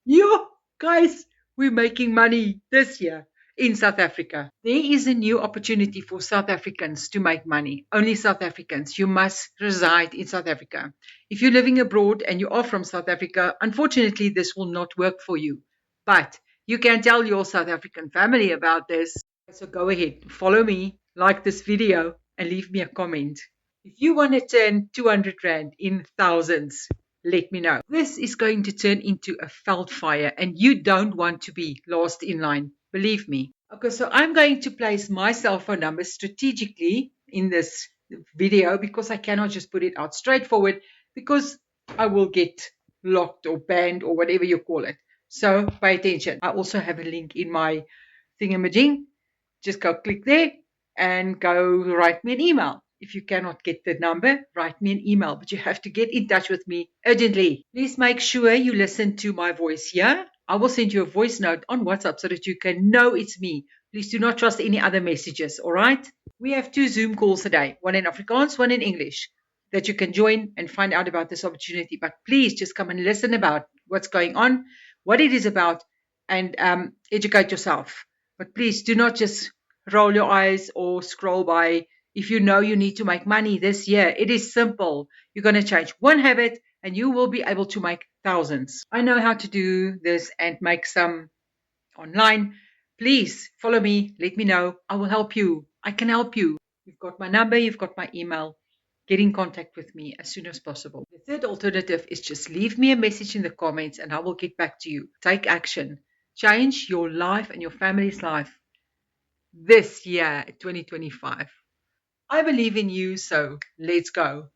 You guys, we're making money this year in South Africa. There is a new opportunity for South Africans to make money. Only South Africans. You must reside in South Africa. If you're living abroad and you are from South Africa, unfortunately, this will not work for you. But you can tell your South African family about this. So go ahead, follow me, like this video, and leave me a comment. If you want to turn 200 Rand in thousands, let me know. This is going to turn into a fire, and you don't want to be last in line. Believe me. Okay, so I'm going to place my cell phone number strategically in this video because I cannot just put it out straightforward because I will get locked or banned or whatever you call it. So pay attention. I also have a link in my thingamajig. Just go click there and go write me an email. If you cannot get the number, write me an email, but you have to get in touch with me urgently. Please make sure you listen to my voice here. I will send you a voice note on WhatsApp so that you can know it's me. Please do not trust any other messages, all right? We have 2 Zoom calls a day, one in Afrikaans, one in English, that you can join and find out about this opportunity. But please just come and listen about what's going on, what it is about, and educate yourself. But please do not just roll your eyes or scroll by. If you know you need to make money this year, it is simple. You're going to change one habit and you will be able to make thousands. I know how to do this and make some online. Please follow me. Let me know. I will help you. I can help you. You've got my number. You've got my email. Get in contact with me as soon as possible. The third alternative is just leave me a message in the comments and I will get back to you. Take action. Change your life and your family's life this year, 2025. I believe in you, so let's go.